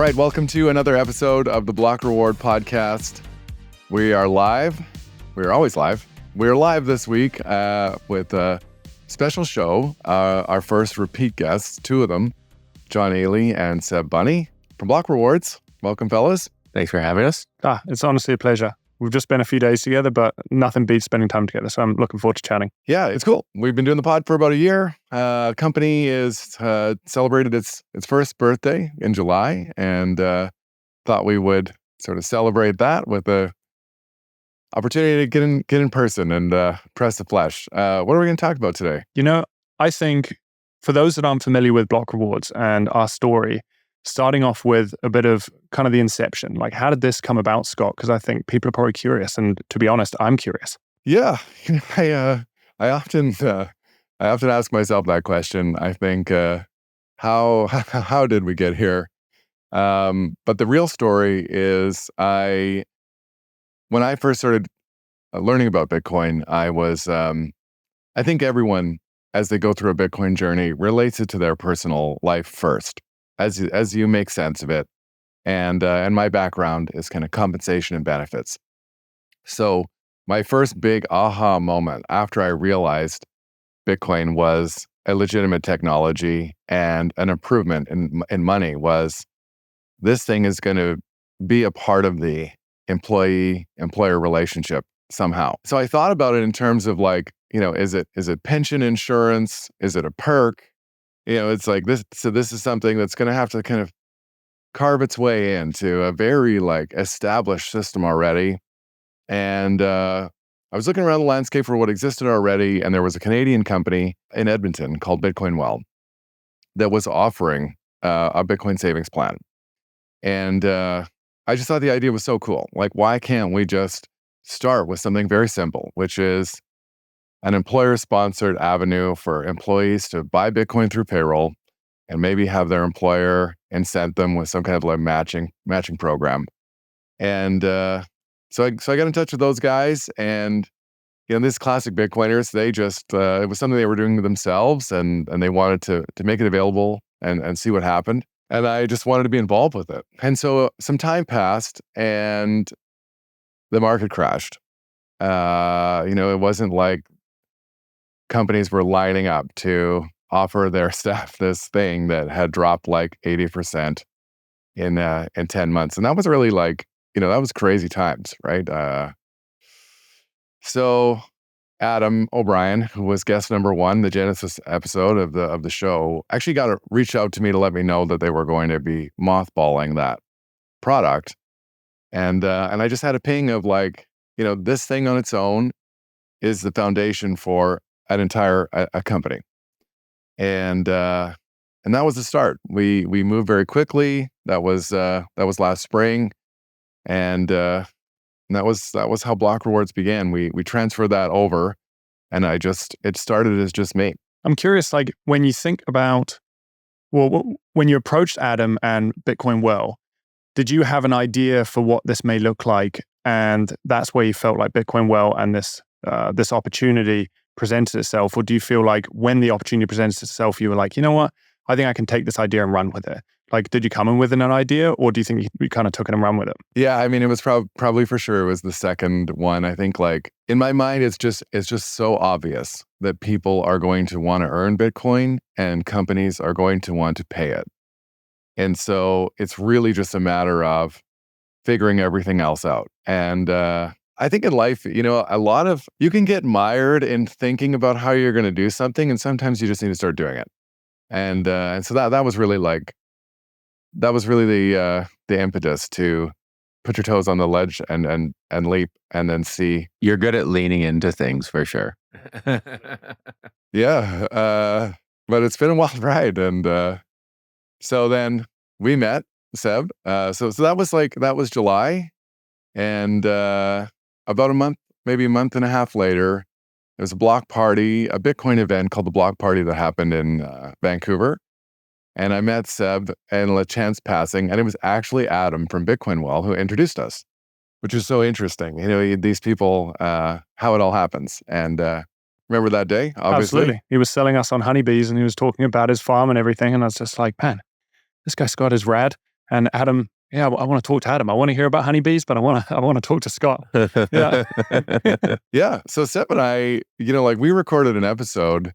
right, welcome to another episode of the Block Reward Podcast. We are live. We are always live. We are live this week with a special show. Our first repeat guests, two of them, John Ely and Seb Bunney from Block Rewards. Welcome, fellas. Thanks for having us. It's honestly a pleasure. We've just spent a few days together, but nothing beats spending time together. So I'm looking forward to chatting. Yeah, it's cool. We've been doing the pod for about a year. Company is celebrated its first birthday in July, and thought we would sort of celebrate that with a opportunity to get in person and press the flesh. What are we going to talk about today? You know, I think for those that aren't familiar with Block Rewards and our story, starting off with a bit of kind of the inception, like how did this come about, Scott? Because I think people are probably curious, and to be honest, I'm curious. Yeah, I often ask myself that question. I think how did we get here? But the real story is when I first started learning about Bitcoin, I was I think everyone as they go through a Bitcoin journey relates it to their personal life first. As you make sense of it. And my background is kind of compensation and benefits. So my first big aha moment after I realized Bitcoin was a legitimate technology and an improvement in money this thing is going to be a part of the employee-employer relationship somehow. So I thought about it in terms of like, is it pension insurance? Is it a perk? It's like this. So this is something that's going to have to kind of carve its way into a very like established system already. And I was looking around the landscape for what existed already, and there was a Canadian company in Edmonton called Bitcoin Well that was offering a Bitcoin savings plan. And I just thought the idea was so cool. Like, why can't we just start with something very simple, which is an employer-sponsored avenue for employees to buy Bitcoin through payroll and maybe have their employer incent them with some kind of like matching program. And so I got in touch with those guys, and these classic Bitcoiners, they just it was something they were doing themselves, and they wanted to make it available and see what happened. And I just wanted to be involved with it. And so some time passed, and the market crashed. It wasn't like companies were lining up to offer their staff this thing that had dropped like 80% in 10 months. And that was really like, that was crazy times, right? So Adam O'Brien, who was guest number 1, the Genesis episode of the show, actually reached out to me to let me know that they were going to be mothballing that product. And I just had a ping of like, this thing on its own is the foundation for an entire company. And that was the start. We moved very quickly. That was last spring. And that was how Block Rewards began. We transferred that over, and it started as just me. I'm curious, like when you think about, when you approached Adam and Bitcoin Well, did you have an idea for what this may look like? And that's where you felt like Bitcoin Well and this opportunity presented itself? Or do you feel like when the opportunity presented itself, you were like, you know what, I think I can take this idea and run with it? Like, did you come in with an idea, or do you think you kind of took it and run with it? Yeah, I mean, it was probably for sure it was the second one. I think like in my mind, it's just so obvious that people are going to want to earn Bitcoin and companies are going to want to pay it. And so it's really just a matter of figuring everything else out. And I think in life, you can get mired in thinking about how you're going to do something, and sometimes you just need to start doing it. And so that was really the impetus to put your toes on the ledge and leap, and then see. You're good at leaning into things for sure. Yeah, but it's been a wild ride, and so then we met, Seb. So that was July, and about maybe a month and a half later, there was a block party, a Bitcoin event called the Block Party that happened in Vancouver. And I met Seb in a chance passing, and it was actually Adam from Bitcoin Well who introduced us, which is so interesting. These people, how it all happens. And remember that day, obviously? Absolutely. He was selling us on honeybees, and he was talking about his farm and everything. And I was just like, man, this guy Scott is rad. And Adam, yeah, I want to talk to Adam. I want to hear about honeybees, but I want to talk to Scott. Yeah. Yeah. So Seb and I, like we recorded an episode.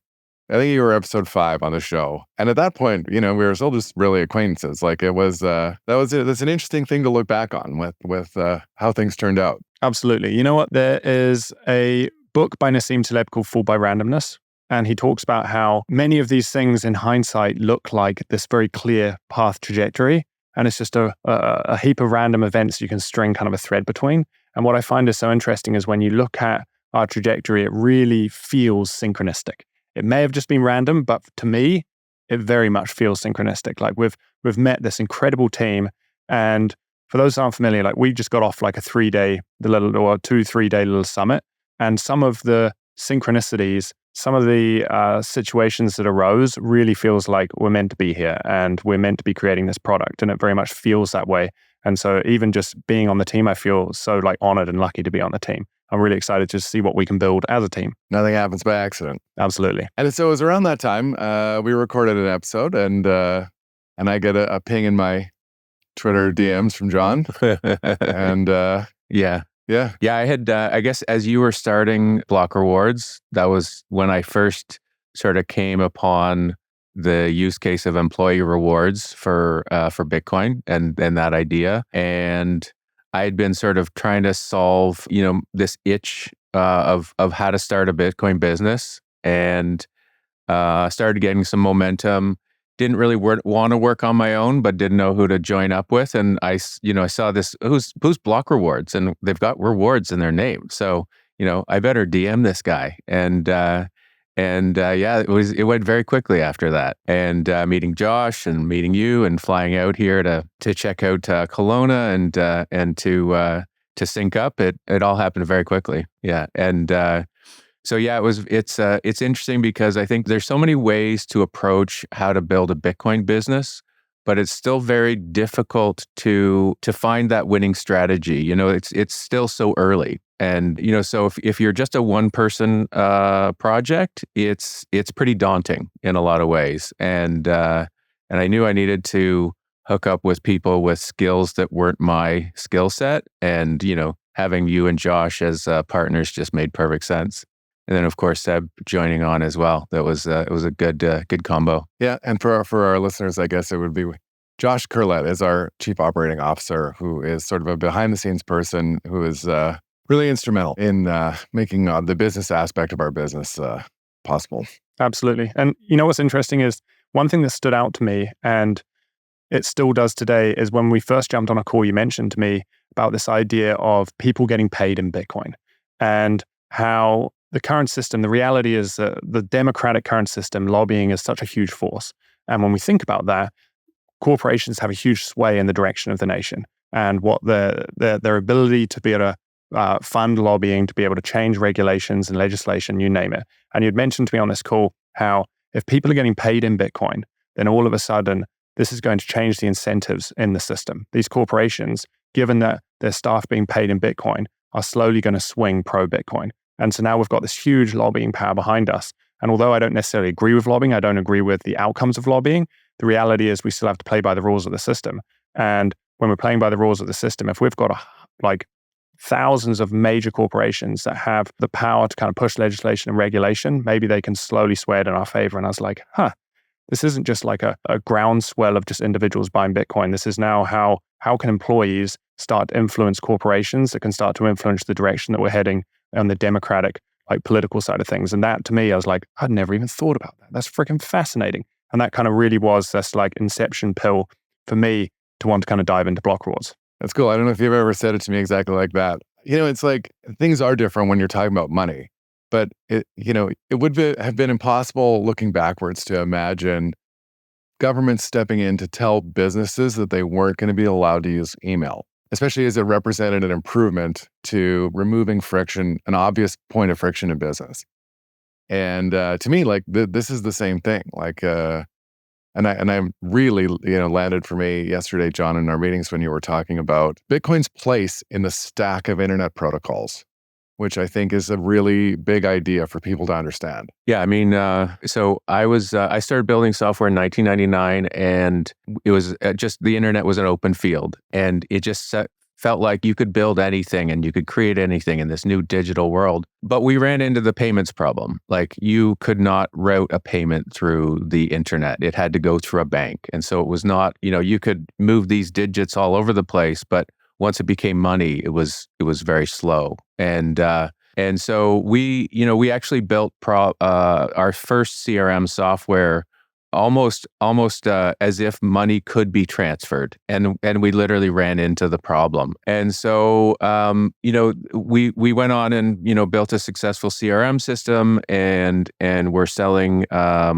I think you were episode 5 on the show. And at that point, we were still just really acquaintances. Like it was, that's an interesting thing to look back on with how things turned out. Absolutely. You know what? There is a book by Nassim Taleb called Fooled by Randomness. And he talks about how many of these things in hindsight look like this very clear path trajectory. And it's just a heap of random events you can string kind of a thread between. And what I find is so interesting is when you look at our trajectory, it really feels synchronistic. It may have just been random, but to me, it very much feels synchronistic. Like we've met this incredible team. And for those who aren't familiar, like we just got off like a 3-day, 2-3 day little summit. And some of the synchronicities, some of the situations that arose really feels like we're meant to be here and we're meant to be creating this product. And it very much feels that way. And so even just being on the team, I feel so like honored and lucky to be on the team. I'm really excited to see what we can build as a team. Nothing happens by accident. Absolutely. And so it was around that time we recorded an episode, and I get a ping in my Twitter DMs from John, and Yeah. yeah. I had, I guess, as you were starting Block Rewards, that was when I first sort of came upon the use case of employee rewards for Bitcoin and that idea. And I had been sort of trying to solve, this itch of how to start a Bitcoin business, and started getting some momentum. Didn't really want to work on my own, but didn't know who to join up with. And I saw this, who's Block Rewards, and they've got rewards in their name. So, I better DM this guy. And it went very quickly after that. And meeting Josh and meeting you and flying out here to check out Kelowna and to sync up. It all happened very quickly. Yeah. And so yeah, it's interesting because I think there's so many ways to approach how to build a Bitcoin business, but it's still very difficult to find that winning strategy. It's still so early. And, so if you're just a one person project, it's pretty daunting in a lot of ways. And I knew I needed to hook up with people with skills that weren't my skill set. And, having you and Josh as partners just made perfect sense. And then, of course, Seb joining on as well. It was a good combo. Yeah, and for our listeners, I guess it would be Josh Curlett is our Chief Operating Officer, who is sort of a behind-the-scenes person who is really instrumental in making the business aspect of our business possible. Absolutely. And what's interesting is one thing that stood out to me, and it still does today, is when we first jumped on a call, you mentioned to me about this idea of people getting paid in Bitcoin and how the current system, the reality is that the democratic current system, lobbying is such a huge force. And when we think about that, corporations have a huge sway in the direction of the nation, and what their ability to be able to fund lobbying, to be able to change regulations and legislation, you name it. And you'd mentioned to me on this call how if people are getting paid in Bitcoin, then all of a sudden, this is going to change the incentives in the system. These corporations, given that their staff being paid in Bitcoin, are slowly going to swing pro-Bitcoin. And so now we've got this huge lobbying power behind us. And although I don't necessarily agree with lobbying, I don't agree with the outcomes of lobbying, the reality is we still have to play by the rules of the system. And when we're playing by the rules of the system, if we've got thousands of major corporations that have the power to kind of push legislation and regulation, maybe they can slowly sway it in our favor. And I was like, this isn't just like a groundswell of just individuals buying Bitcoin. This is now how can employees start to influence corporations that can start to influence the direction that we're heading on the democratic, political side of things. And that, to me, I was like, I'd never even thought about that. That's freaking fascinating. And that kind of really was this inception pill for me to want to kind of dive into Block Rewards. That's cool. I don't know if you've ever said it to me exactly like that. It's like things are different when you're talking about money, but it would have been impossible looking backwards to imagine governments stepping in to tell businesses that they weren't going to be allowed to use email, especially as it represented an improvement to removing friction, an obvious point of friction in business. And to me, this is the same thing. And I really, landed for me yesterday, John, in our meetings when you were talking about Bitcoin's place in the stack of internet protocols. which I think is a really big idea for people to understand. Yeah, I mean, so I started building software in 1999, and it was just the internet was an open field, and it just felt like you could build anything and you could create anything in this new digital world. But we ran into the payments problem. Like, you could not route a payment through the internet. It had to go through a bank. And so it was not, you could move these digits all over the place, but once it became money, it was very slow. And so we actually built our first CRM software almost as if money could be transferred, and we literally ran into the problem. And so we went on and built a successful CRM system, and we're selling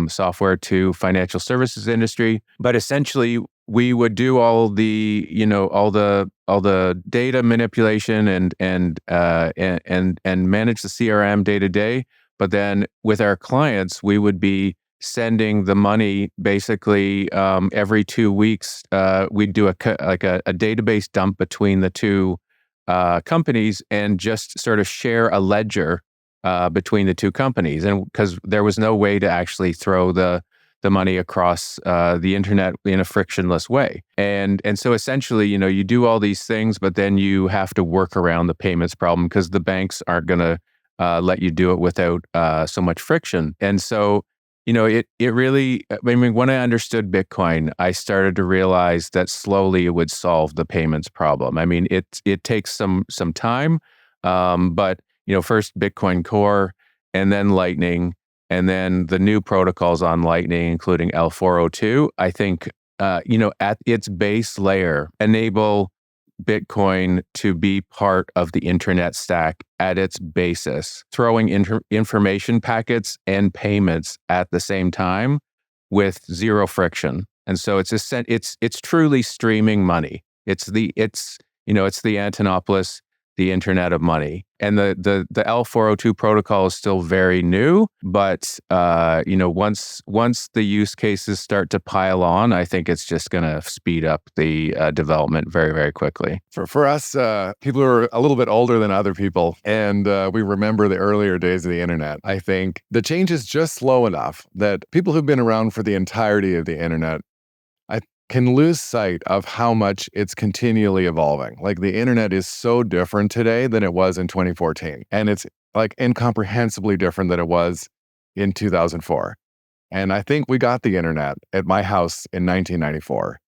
software to financial services industry. But essentially, we would do all the data manipulation and manage the CRM day to day. But then with our clients, we would be sending the money basically every 2 weeks. We'd do a database dump between the two companies and just sort of share a ledger between the two companies. And because there was no way to actually throw the money across the internet in a frictionless way. And so essentially, you do all these things, but then you have to work around the payments problem because the banks aren't going to let you do it without so much friction. And so, it really, when I understood Bitcoin, I started to realize that slowly it would solve the payments problem. I mean, it takes some time, but, first Bitcoin Core and then Lightning, and then the new protocols on Lightning, including L402, I think, at its base layer, enable Bitcoin to be part of the internet stack at its basis, throwing information packets and payments at the same time with zero friction. And so it's truly streaming money. It's the Antonopoulos, the internet of money. And the L402 protocol is still very new, but once the use cases start to pile on, I think it's just going to speed up the development very, very quickly. For us, people who are a little bit older than other people, and we remember the earlier days of the internet, I think the change is just slow enough that people who've been around for the entirety of the internet, I can lose sight of how much it's continually evolving. Like, the internet is so different today than it was in 2014. And it's like incomprehensibly different than it was in 2004. And I think we got the internet at my house in 1994.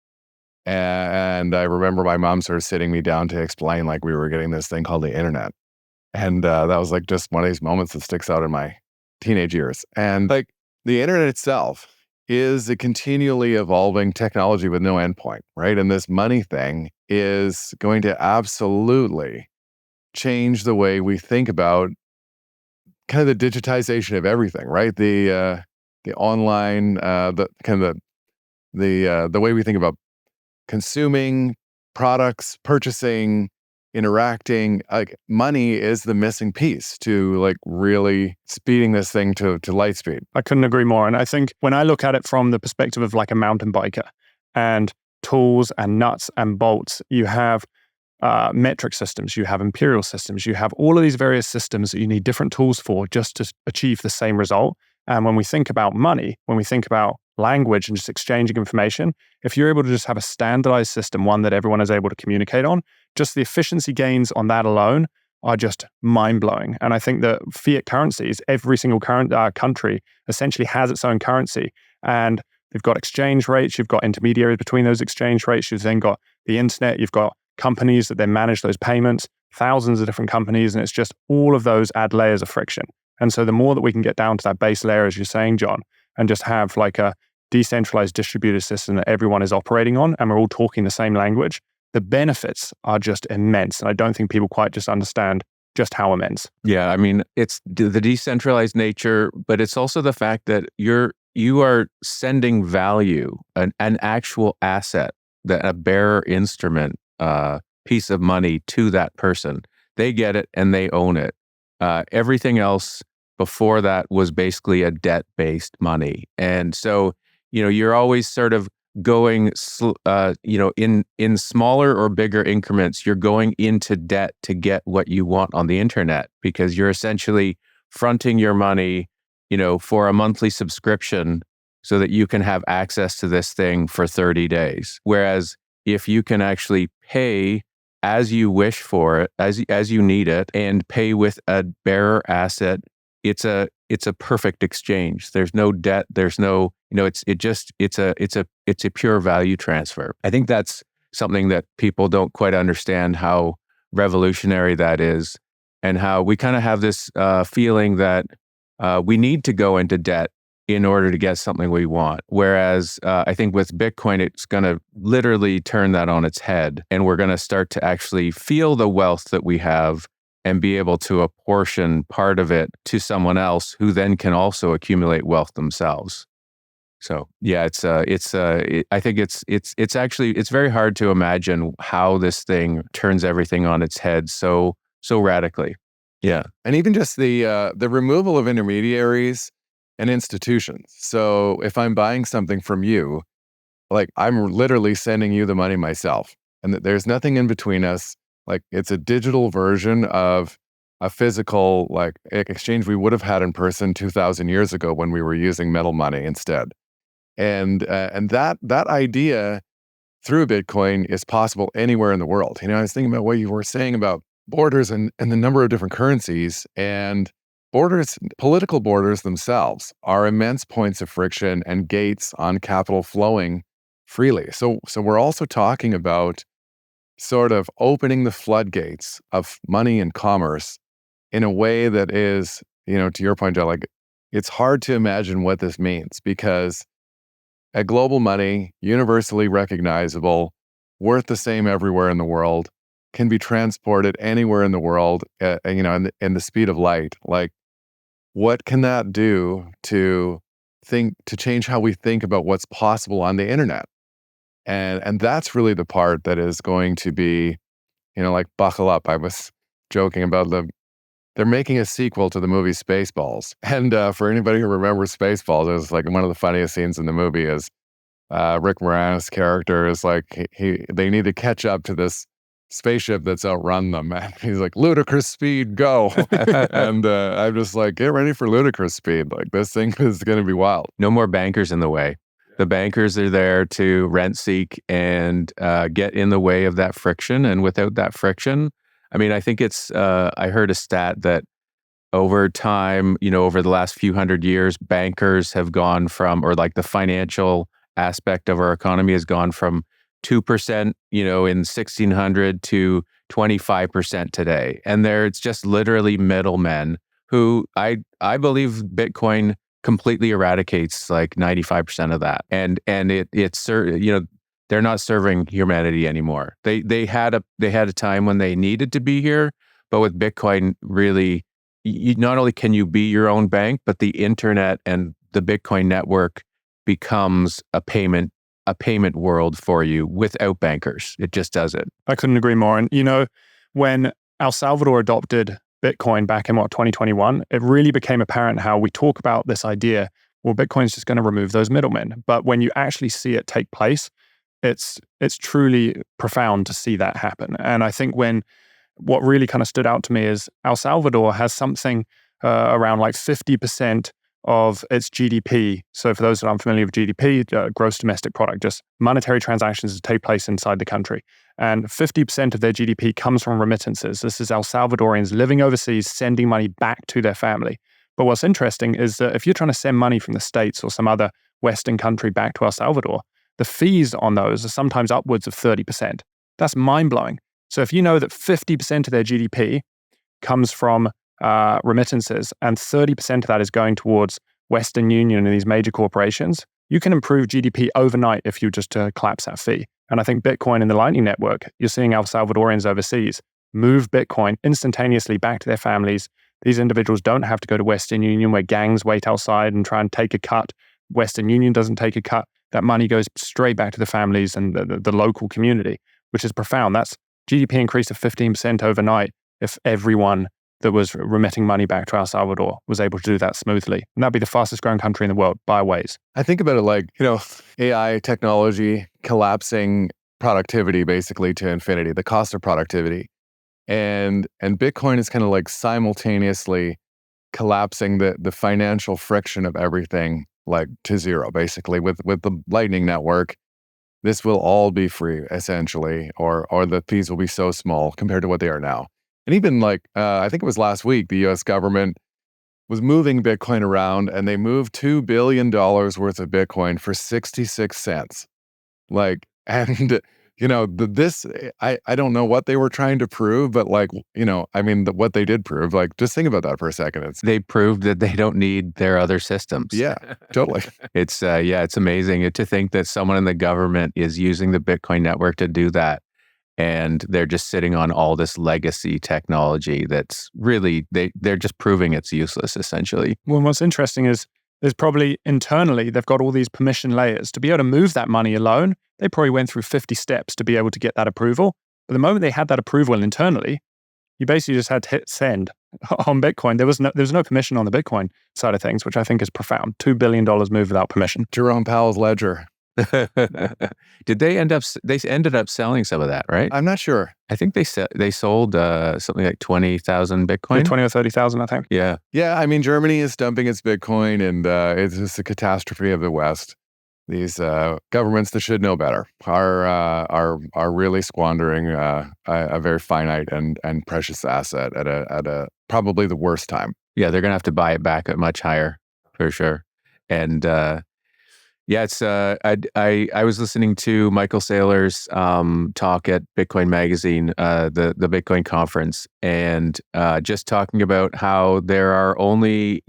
And I remember my mom sort of sitting me down to explain, like, we were getting this thing called the internet. And that was like just one of these moments that sticks out in my teenage years. And like, the internet itself is a continually evolving technology with no endpoint, right? And this money thing is going to absolutely change the way we think about kind of the digitization of everything, right? The online, the way we think about consuming products, purchasing, interacting. Like, money is the missing piece to like really speeding this thing to light speed. I couldn't agree more. And I think when I look at it from the perspective of like a mountain biker and tools and nuts and bolts, you have metric systems, you have imperial systems, you have all of these various systems that you need different tools for just to achieve the same result. And when we think about money, when we think about language and just exchanging information, if you're able to just have a standardized system, one that everyone is able to communicate on, just the efficiency gains on that alone are just mind-blowing. And I think that fiat currencies, every single country essentially has its own currency. And they've got exchange rates, you've got intermediaries between those exchange rates, you've then got the internet, you've got companies that then manage those payments, thousands of different companies, and it's just all of those add layers of friction. And so the more that we can get down to that base layer, as you're saying, John, and just have like a decentralized distributed system that everyone is operating on and we're all talking the same language, the benefits are just immense. And I don't think people quite just understand just how immense. Yeah, I mean, it's the decentralized nature, but it's also the fact that you are sending value, an actual asset, a bearer instrument, piece of money to that person. They get it and they own it. Everything else before that was basically a debt-based money. And so, you're always sort of going, in smaller or bigger increments, you're going into debt to get what you want on the internet, because you're essentially fronting your money, for a monthly subscription so that you can have access to this thing for 30 days. Whereas if you can actually pay as you wish for it, as you need it, and pay with a bearer asset, it's a perfect exchange. There's no debt. There's no, it's a pure value transfer. I think that's something that people don't quite understand, how revolutionary that is, and how we kind of have this feeling that we need to go into debt in order to get something we want. Whereas I think with Bitcoin, it's going to literally turn that on its head, and we're going to start to actually feel the wealth that we have and be able to apportion part of it to someone else who then can also accumulate wealth themselves. So yeah, I think it's very hard to imagine how this thing turns everything on its head so radically. Yeah. And even just the removal of intermediaries and institutions. So if I'm buying something from you, like I'm literally sending you the money myself, and there's nothing in between us. Like it's a digital version of a physical exchange we would have had in person 2,000 years ago when we were using metal money instead. And that idea through Bitcoin is possible anywhere in the world. I was thinking about what you were saying about borders and the number of different currencies, and political borders themselves are immense points of friction and gates on capital flowing freely. So we're also talking about sort of opening the floodgates of money and commerce in a way that is, to your point, Joe, it's hard to imagine what this means, because a global money, universally recognizable, worth the same everywhere in the world, can be transported anywhere in the world, in the speed of light. Like, what can that do to change how we think about what's possible on the internet? And that's really the part that is going to be, buckle up. I was joking about they're making a sequel to the movie Spaceballs. And for anybody who remembers Spaceballs, it was like one of the funniest scenes in the movie is Rick Moranis' character is like, they need to catch up to this spaceship that's outrun them. And he's like, ludicrous speed, go. And I'm just like, get ready for ludicrous speed. Like, this thing is going to be wild. No more bankers in the way. The bankers are there to rent seek and get in the way of that friction. And without that friction, I mean, I think I heard a stat that over time, over the last few hundred years, bankers have gone from, or like the financial aspect of our economy has gone from 2%, in 1600 to 25% today. And it's just literally middlemen who I believe Bitcoin completely eradicates like 95% of that. And they're not serving humanity anymore. They had a time when they needed to be here, but with Bitcoin, really, not only can you be your own bank, but the internet and the Bitcoin network becomes a payment world for you without bankers. It just does it. I couldn't agree more. And when El Salvador adopted Bitcoin back in 2021, it really became apparent how we talk about this idea, well, Bitcoin's just going to remove those middlemen. But when you actually see it take place, it's truly profound to see that happen. And I think what really kind of stood out to me is El Salvador has something around like 50% of its GDP. So for those that aren't familiar with GDP, gross domestic product, just monetary transactions that take place inside the country. And 50% of their GDP comes from remittances. This is El Salvadorians living overseas, sending money back to their family. But what's interesting is that if you're trying to send money from the States or some other Western country back to El Salvador, the fees on those are sometimes upwards of 30%. That's mind-blowing. So if you know that 50% of their GDP comes from remittances and 30% of that is going towards Western Union and these major corporations, you can improve GDP overnight if you just collapse that fee. And I think Bitcoin and the Lightning Network, you're seeing El Salvadorians overseas move Bitcoin instantaneously back to their families. These individuals don't have to go to Western Union where gangs wait outside and try and take a cut. Western Union doesn't take a cut. That money goes straight back to the families and the local community, which is profound. That's GDP increase of 15% overnight if everyone that was remitting money back to El Salvador was able to do that smoothly. And that'd be the fastest growing country in the world by ways. I think about it like, AI technology collapsing productivity basically to infinity, the cost of productivity. And Bitcoin is kind of like simultaneously collapsing the financial friction of everything like to zero, basically. With the Lightning Network, this will all be free essentially, or the fees will be so small compared to what they are now. And even like I think it was last week, the U.S. government was moving Bitcoin around, and they moved $2 billion worth of Bitcoin for 66 cents. Like, and this I don't know what they were trying to prove, but like, what they did prove, like, just think about that for a second. They proved that they don't need their other systems. Yeah, totally. It's it's amazing to think that someone in the government is using the Bitcoin network to do that. And they're just sitting on all this legacy technology that's really, they're just proving it's useless, essentially. Well, what's interesting is there's probably internally, they've got all these permission layers. To be able to move that money alone, they probably went through 50 steps to be able to get that approval. But the moment they had that approval internally, you basically just had to hit send on Bitcoin. There was no permission on the Bitcoin side of things, which I think is profound. $2 billion moved without permission. Jerome Powell's ledger. They ended up selling some of that, right? I'm not sure. I think they sold something like 20,000 Bitcoin. 20 or 30,000, I think. Yeah. Yeah, I mean, Germany is dumping its Bitcoin, and it's just a catastrophe of the West. These governments that should know better are really squandering a very finite and precious asset at a probably the worst time. Yeah, they're gonna have to buy it back at much higher for sure. And it's I was listening to Michael Saylor's talk at Bitcoin Magazine, the Bitcoin conference, and just talking about how there are only,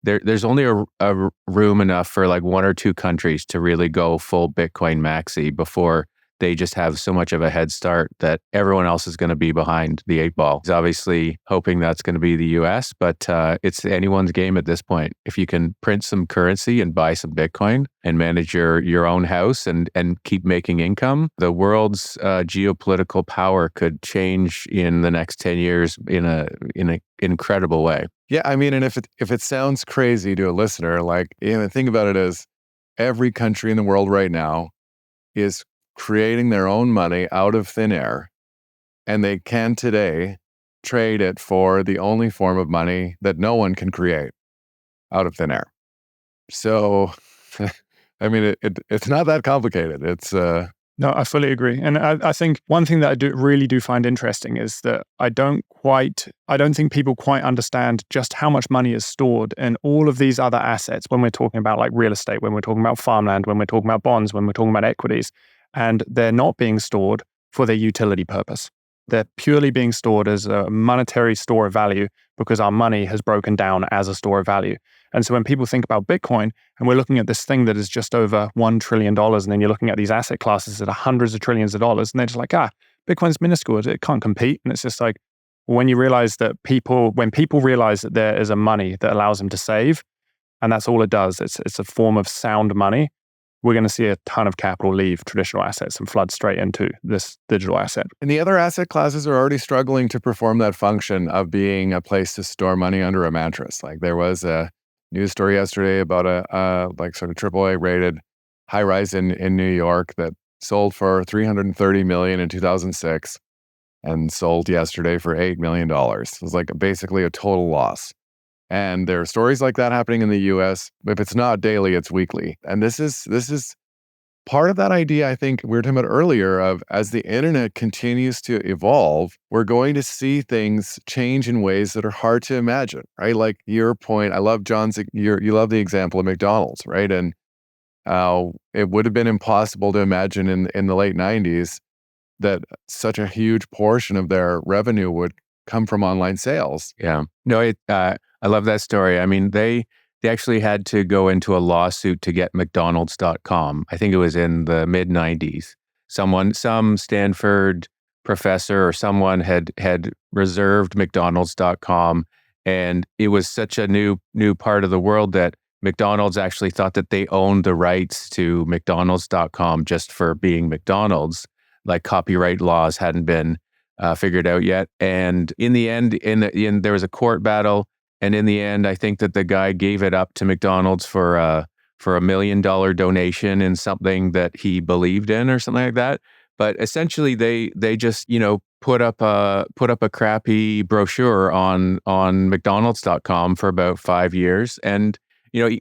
there's only a room enough for like one or two countries to really go full Bitcoin maxi before they just have so much of a head start that everyone else is going to be behind the eight ball. He's obviously hoping that's going to be the US, but it's anyone's game at this point. If you can print some currency and buy some Bitcoin and manage your own house and keep making income, the world's geopolitical power could change in the next 10 years in an incredible way. Yeah, I mean, and if it sounds crazy to a listener, like, think about it as every country in the world right now is creating their own money out of thin air, and they can today trade it for the only form of money that no one can create out of thin air. So, I mean, it's not that complicated. It's No, I fully agree. And I think one thing that I really do find interesting is that I don't think people quite understand just how much money is stored in all of these other assets when we're talking about like real estate, when we're talking about farmland, when we're talking about bonds, when we're talking about equities. And they're not being stored for their utility purpose. They're purely being stored as a monetary store of value because our money has broken down as a store of value. And so when people think about Bitcoin and we're looking at this thing that is just over $1 trillion, and then you're looking at these asset classes that are hundreds of trillions of dollars, and they're just like, Bitcoin's minuscule, it can't compete. And it's just like, when you realize that when people realize that there is a money that allows them to save, and that's all it does, it's a form of sound money, we're going to see a ton of capital leave traditional assets and flood straight into this digital asset. And the other asset classes are already struggling to perform that function of being a place to store money under a mattress. Like there was a news story yesterday about a like sort of AAA rated high rise in New York that sold for $330 million in 2006 and sold yesterday for $8 million. It was like basically a total loss. And there are stories like that happening in the US. If it's not daily, it's weekly. And this is part of that idea, I think we were talking about earlier, of as the internet continues to evolve, we're going to see things change in ways that are hard to imagine, right? Like your point, I love you love the example of McDonald's, right? And it would have been impossible to imagine in the late 90s that such a huge portion of their revenue would come from online sales. Yeah. No, I love that story. I mean, they actually had to go into a lawsuit to get McDonald's.com. I think it was in the mid 90s. Some Stanford professor or someone had reserved McDonald's.com, and it was such a new part of the world that McDonald's actually thought that they owned the rights to McDonald's.com just for being McDonald's. Like copyright laws hadn't been figured out yet. And in the end, there was a court battle, and in the end, I think that the guy gave it up to McDonald's for $1 million donation in something that he believed in or something like that. But essentially, they just put up a crappy brochure on McDonald's.com for about 5 years. And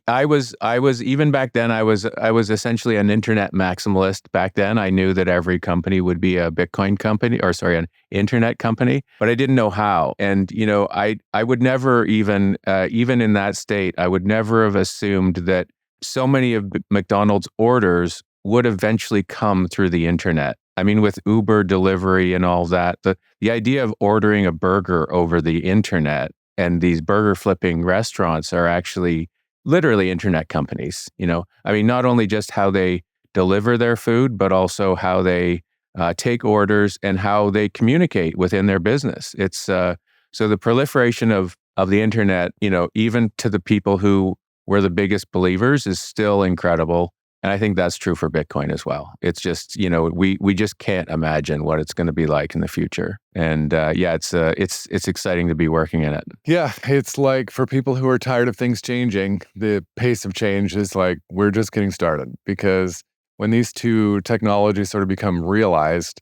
I was even back then, I was essentially an internet maximalist. Back then, I knew that every company would be a Bitcoin company, or sorry, an internet company, but I didn't know how. And I would never even in that state, I would never have assumed that so many of McDonald's orders would eventually come through the internet. I mean, with Uber delivery and all that, the idea of ordering a burger over the internet, and these burger flipping restaurants are actually literally internet companies. I mean, not only just how they deliver their food, but also how they take orders and how they communicate within their business. It's so the proliferation of the internet, even to the people who were the biggest believers, is still incredible. And I think that's true for Bitcoin as well. It's just, we just can't imagine what it's going to be like in the future. And it's exciting to be working in it. Yeah, it's like for people who are tired of things changing, the pace of change is like, we're just getting started. Because when these two technologies sort of become realized,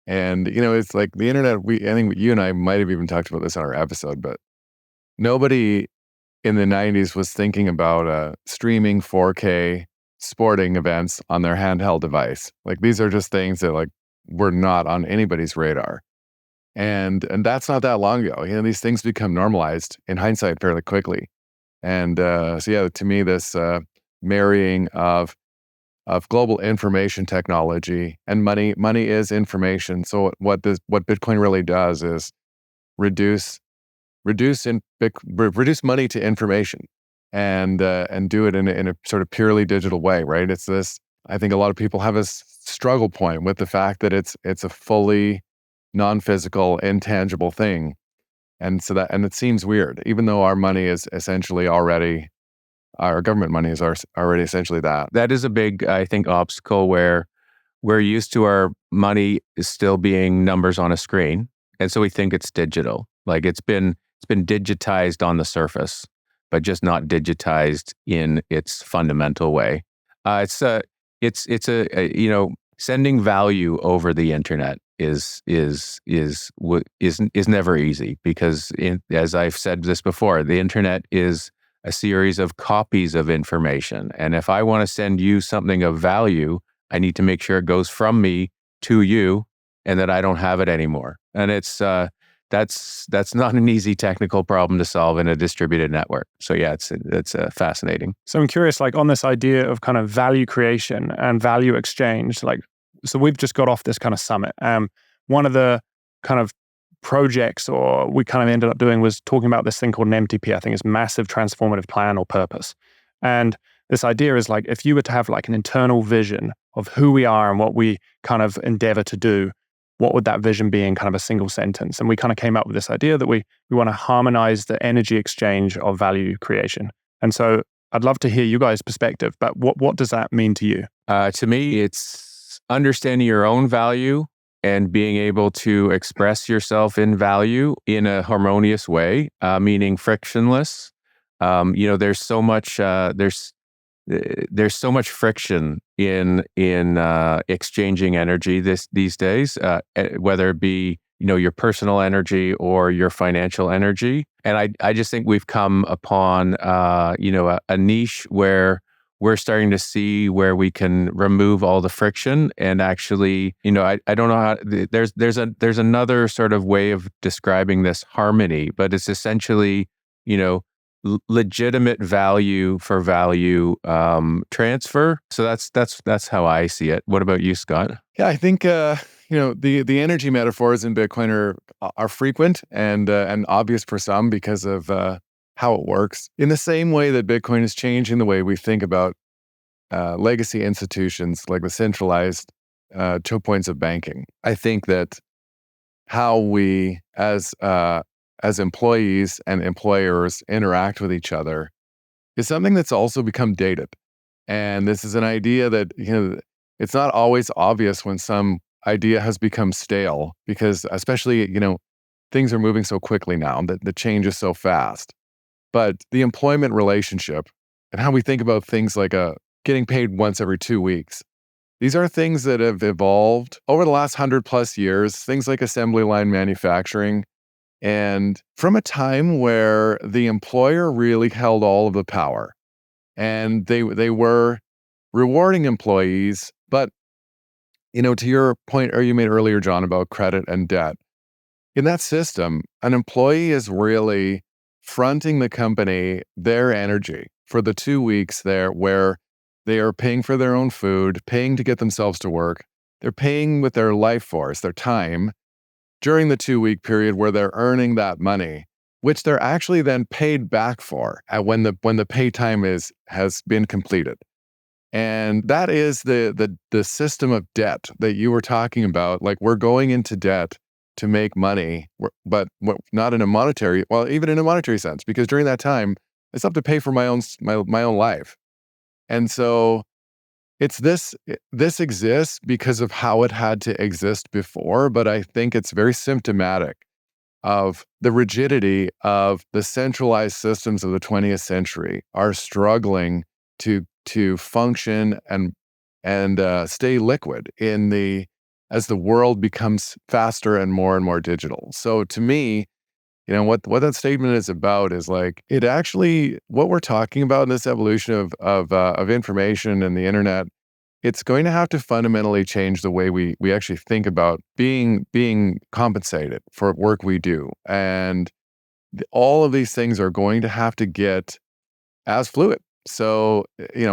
and, it's like the internet, I think you and I might have even talked about this on our episode, but nobody in the 90s was thinking about streaming 4K sporting events on their handheld device. Like, these are just things that were not on anybody's radar. And that's not that long ago. These things become normalized in hindsight fairly quickly. And to me, this marrying of global information technology and money is information. So what Bitcoin really does is reduce money to information, and do it in a sort of purely digital way, right? It's this. I think a lot of people have a struggle point with the fact that it's a fully non-physical, intangible thing, and it seems weird, even though our money is essentially already, our government money is already essentially that. That is a big, I think, obstacle where we're used to our money still being numbers on a screen, and so we think it's digital. Like it's been digitized on the surface, but just not digitized in its fundamental way. Sending value over the internet is never easy, because as I've said this before, the internet is a series of copies of information, and if I want to send you something of value, I need to make sure it goes from me to you, and that I don't have it anymore. And it's that's not an easy technical problem to solve in a distributed network. So yeah, it's fascinating. So I'm curious, on this idea of kind of value creation and value exchange. So we've just got off this kind of summit. One of the kind of projects, or we kind of ended up doing, was talking about this thing called an MTP. I think it's massive transformative plan or purpose. And this idea is if you were to have an internal vision of who we are and what we kind of endeavor to do, what would that vision be in kind of a single sentence? And we kind of came up with this idea that we want to harmonize the energy exchange of value creation. And so I'd love to hear you guys' perspective, but what does that mean to you? To me, it's understanding your own value and being able to express yourself in value in a harmonious way, meaning frictionless. There's so much there's so much friction in exchanging energy these days, whether it be your personal energy or your financial energy. And I just think we've come upon a niche where we're starting to see where we can remove all the friction, and actually, I don't know how, there's another sort of way of describing this harmony, but it's essentially legitimate value for value transfer. So that's how I see it. What about you, Scott? Yeah, I think the energy metaphors in Bitcoin are frequent and obvious for some because of how it works. In the same way that Bitcoin is changing the way we think about legacy institutions like the centralized choke points of banking, I think that how we as employees and employers interact with each other is something that's also become dated. And this is an idea that, it's not always obvious when some idea has become stale because especially, things are moving so quickly now that the change is so fast. But the employment relationship and how we think about things like getting paid once every 2 weeks, these are things that have evolved over the last 100+ years, things like assembly line manufacturing. And from a time where the employer really held all of the power and they were rewarding employees. But, to your point, or you made earlier, John, about credit and debt, in that system, an employee is really fronting the company their energy for the 2 weeks there where they are paying for their own food, paying to get themselves to work. They're paying with their life force, their time, during the 2 week period where they're earning that money, which they're actually then paid back for when the pay time has been completed. And that is the system of debt that you were talking about. Like, we're going into debt to make money, but not in a monetary, well, even in a monetary sense, because during that time, I still have to pay for my own life. And so this exists because of how it had to exist before, but I think it's very symptomatic of the rigidity of the centralized systems of the 20th century are struggling to function and stay liquid as the world becomes faster and more digital. So to me, what that statement is about is like, it actually, what we're talking about in this evolution of information and the internet, it's going to have to fundamentally change the way we actually think about being compensated for work we do. And all of these things are going to have to get as fluid. So,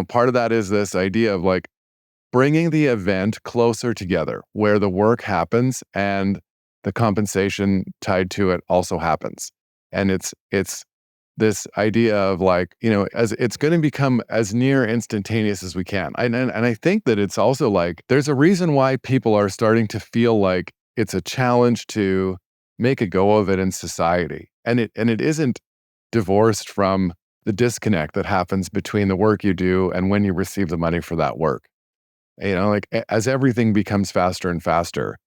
part of that is this idea of like bringing the event closer together where the work happens and the compensation tied to it also happens. And it's this idea of like, as it's going to become as near instantaneous as we can. And I think that it's also like, there's a reason why people are starting to feel like it's a challenge to make a go of it in society. And it isn't divorced from the disconnect that happens between the work you do and when you receive the money for that work. Like, as everything becomes faster and faster,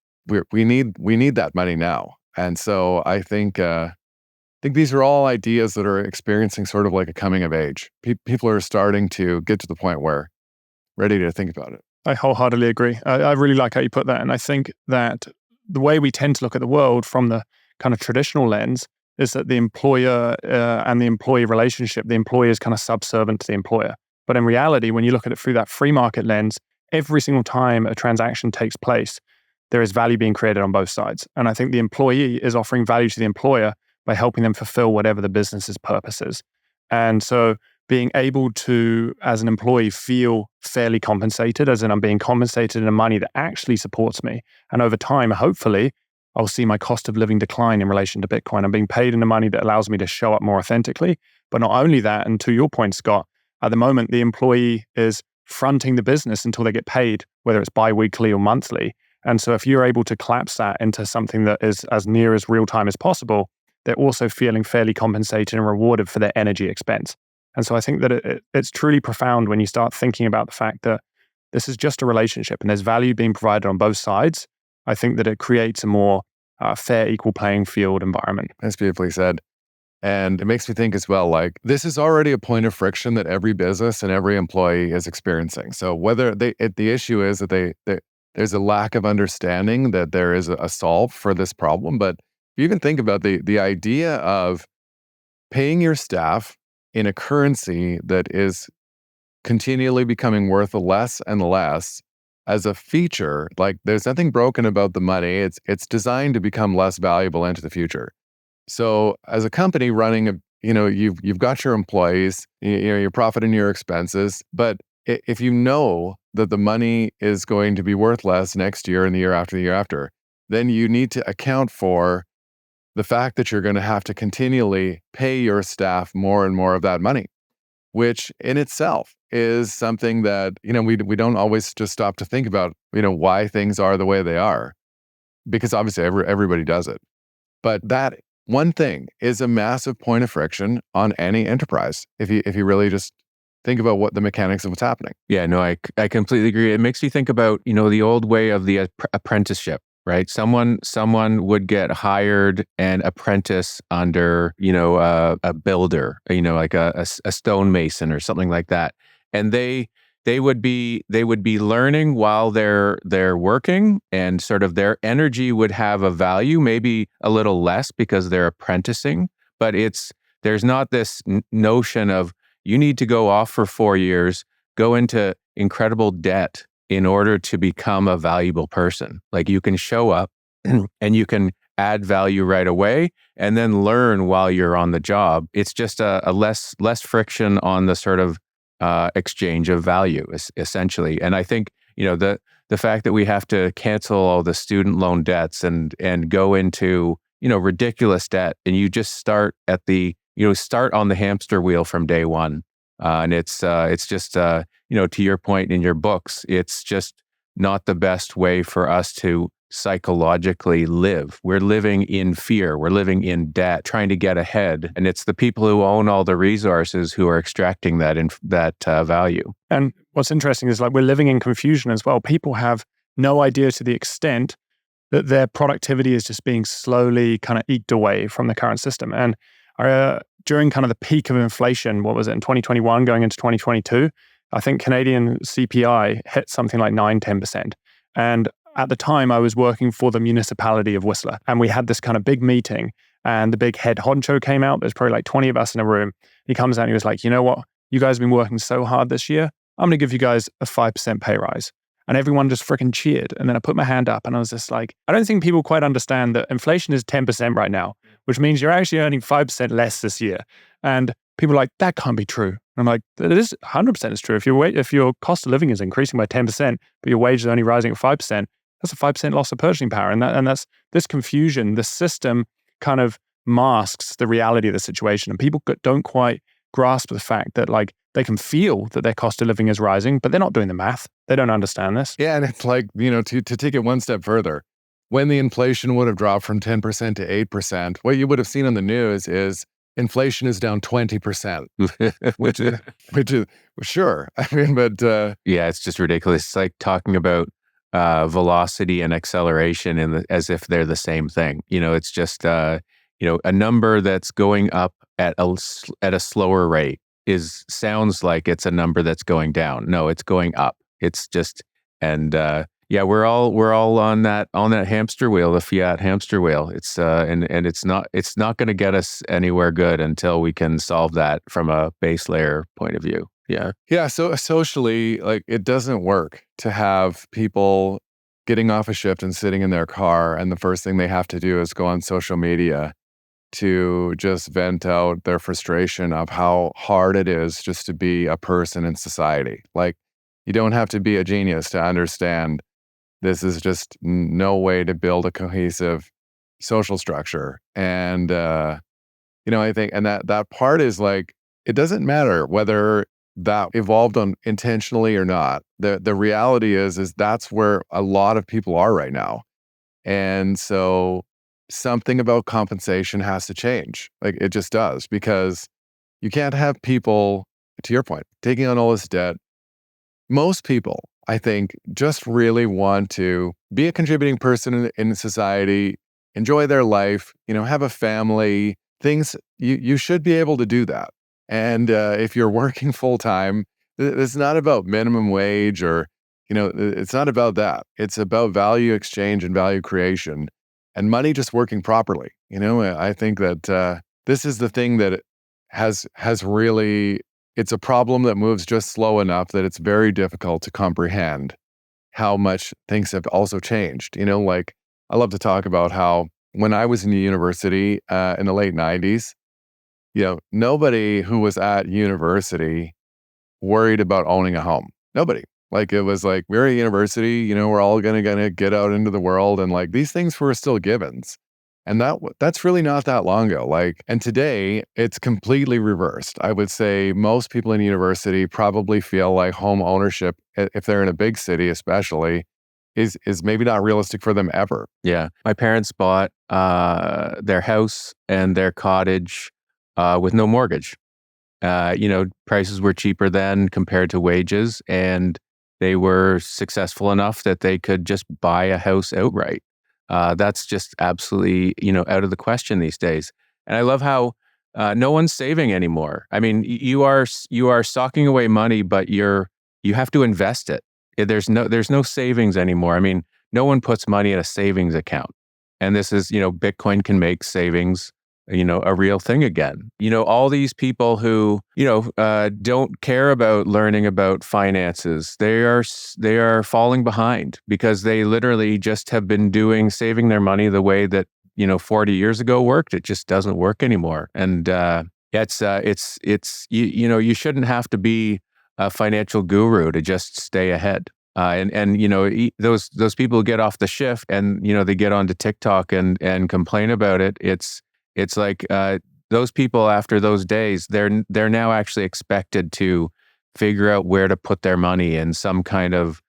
we need that money now. And so I think these are all ideas that are experiencing sort of like a coming of age. People are starting to get to the point where ready to think about it. I wholeheartedly agree. I really like how you put that. And I think that the way we tend to look at the world from the kind of traditional lens is that the employer and the employee relationship, the employee is kind of subservient to the employer. But in reality, when you look at it through that free market lens, every single time a transaction takes place, there is value being created on both sides. And I think the employee is offering value to the employer by helping them fulfill whatever the business's purpose is. And so being able to, as an employee, feel fairly compensated, as in I'm being compensated in a money that actually supports me. And over time, hopefully, I'll see my cost of living decline in relation to Bitcoin. I'm being paid in the money that allows me to show up more authentically. But not only that, and to your point, Scott, at the moment, the employee is fronting the business until they get paid, whether it's bi-weekly or monthly. And so if you're able to collapse that into something that is as near as real time as possible, they're also feeling fairly compensated and rewarded for their energy expense. And so I think that it's truly profound when you start thinking about the fact that this is just a relationship and there's value being provided on both sides. I think that it creates a more fair, equal playing field environment. That's beautifully said. And it makes me think as well, like, this is already a point of friction that every business and every employee is experiencing. So whether the issue is that there's a lack of understanding that there is a solve for this problem. But if you even think about the idea of paying your staff in a currency that is continually becoming worth less and less as a feature, like, there's nothing broken about the money. It's designed to become less valuable into the future. So as a company running you've got your employees, your profit and your expenses, but if you know that the money is going to be worth less next year and the year after, then you need to account for the fact that you're going to have to continually pay your staff more and more of that money, which in itself is something that, we don't always just stop to think about, why things are the way they are, because obviously everybody does it. But that one thing is a massive point of friction on any enterprise if you really just think about what the mechanics of what's happening. Yeah, no, I completely agree. It makes me think about, the old way of the apprenticeship, right? Someone would get hired and apprentice under, a builder, like a stonemason or something like that. And they would be learning while they're working, and sort of their energy would have a value, maybe a little less because they're apprenticing, but there's not this notion of you need to go off for 4 years, go into incredible debt in order to become a valuable person. Like, you can show up and you can add value right away and then learn while you're on the job. It's just a less friction on the sort of exchange of value, essentially. And I think, the fact that we have to cancel all the student loan debts and go into, ridiculous debt, and you just start at start on the hamster wheel from day one. And it's just, to your point in your books, it's just not the best way for us to psychologically live. We're living in fear. We're living in debt, trying to get ahead. And it's the people who own all the resources who are extracting that value. And what's interesting is, like, we're living in confusion as well. People have no idea to the extent that their productivity is just being slowly kind of eked away from the current system. And during kind of the peak of inflation, what was it, in 2021 going into 2022, I think Canadian CPI hit something like 9-10%. And at the time, I was working for the municipality of Whistler, and we had this kind of big meeting, and the big head honcho came out. There's probably like 20 of us in a room. He comes out and he was like, you know what? You guys have been working so hard this year. I'm going to give you guys a 5% pay rise. And everyone just freaking cheered. And then I put my hand up and I was just like, I don't think people quite understand that inflation is 10% right now, which means you're actually earning 5% less this year. And people are like, that can't be true. And I'm like, it is 100% is true. If your cost of living is increasing by 10%, but your wage is only rising at 5%, that's a 5% loss of purchasing power. And that's this confusion. The system kind of masks the reality of the situation. And people don't quite grasp the fact that, like, they can feel that their cost of living is rising, but they're not doing the math. They don't understand this. Yeah, and it's like, to take it one step further, when the inflation would have dropped from 10% to 8%, what you would have seen on the news is inflation is down 20%, which is sure. I mean, but yeah, it's just ridiculous. It's like talking about velocity and acceleration as if they're the same thing. It's just a number that's going up at a slower rate sounds like it's a number that's going down. No, it's going up. It's just, and yeah, we're all on that hamster wheel, the fiat hamster wheel. It's and it's not going to get us anywhere good until we can solve that from a base layer point of view. Yeah. Yeah. So socially, like, it doesn't work to have people getting off a shift and sitting in their car, and the first thing they have to do is go on social media to just vent out their frustration of how hard it is just to be a person in society. Like, you don't have to be a genius to understand this is just no way to build a cohesive social structure. And, I think, and that part is like, it doesn't matter whether that evolved on intentionally or not. The reality is that's where a lot of people are right now. And so something about compensation has to change. Like, it just does, because you can't have people, to your point, taking on all this debt. Most people, I think, just really want to be a contributing person in society, enjoy their life, have a family, things. You should be able to do that. And if you're working full time, it's not about minimum wage or, it's not about that. It's about value exchange and value creation and money just working properly. I think that this is the thing that has really, it's a problem that moves just slow enough that it's very difficult to comprehend how much things have also changed. Like, I love to talk about how when I was in university in the late 90s, nobody who was at university worried about owning a home. Nobody. Like, it was like, we're at university, we're all gonna get out into the world, and like, these things were still givens. And that's really not that long ago. Like, and today it's completely reversed. I would say most people in university probably feel like home ownership, if they're in a big city especially, is maybe not realistic for them ever. Yeah. My parents bought their house and their cottage with no mortgage. Prices were cheaper then compared to wages, and they were successful enough that they could just buy a house outright. That's just absolutely, out of the question these days. And I love how no one's saving anymore. I mean, you are socking away money, but you have to invest it. There's no savings anymore. I mean, no one puts money in a savings account. And this is, Bitcoin can make savings, a real thing again. All these people who, don't care about learning about finances, they are falling behind because they literally just have been saving their money the way that, 40 years ago worked. It just doesn't work anymore. And you shouldn't have to be a financial guru to just stay ahead. Those people who get off the shift and, they get onto TikTok and complain about it. It's like those people after those days, they're now actually expected to figure out where to put their money in some kind of,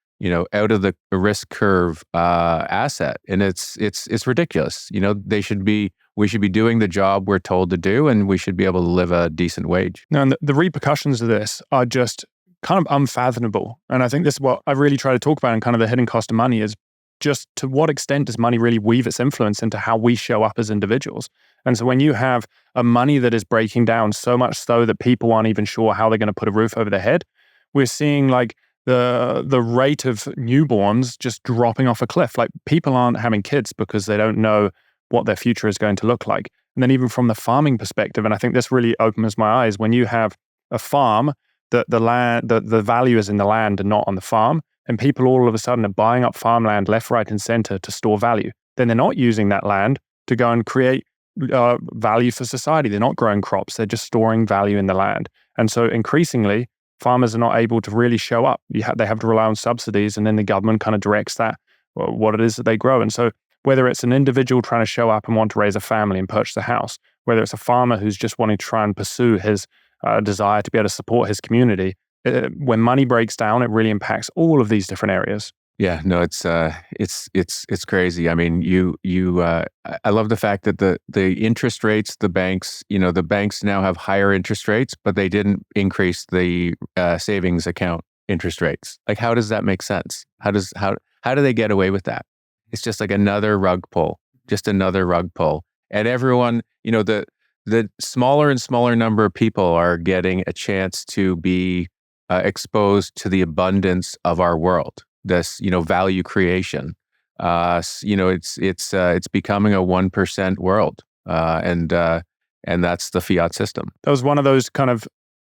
out of the risk curve asset, and it's ridiculous. We should be doing the job we're told to do, and we should be able to live a decent wage. No, and the repercussions of this are just kind of unfathomable. And I think this is what I really try to talk about in kind of the hidden cost of money is just to what extent does money really weave its influence into how we show up as individuals? And so when you have a money that is breaking down so much so that people aren't even sure how they're going to put a roof over their head, we're seeing like the rate of newborns just dropping off a cliff. Like people aren't having kids because they don't know what their future is going to look like. And then even from the farming perspective, and I think this really opens my eyes, when you have a farm, the land, the value is in the land and not on the farm. And people all of a sudden are buying up farmland left, right, and center to store value. Then they're not using that land to go and create value for society. They're not growing crops. They're just storing value in the land. And so increasingly, farmers are not able to really show up. They have to rely on subsidies, and then the government kind of directs what it is that they grow. And so whether it's an individual trying to show up and want to raise a family and purchase a house, whether it's a farmer who's just wanting to try and pursue his desire to be able to support his community, when money breaks down, it really impacts all of these different areas. Yeah, no, it's crazy. I mean, I love the fact that the interest rates, the banks now have higher interest rates, but they didn't increase the savings account interest rates. Like, how does that make sense? How do they get away with that? It's just like another rug pull, and everyone, the smaller and smaller number of people are getting a chance to be exposed to the abundance of our world. This, value creation. It's becoming a 1% world, and that's the fiat system. That was one of those kind of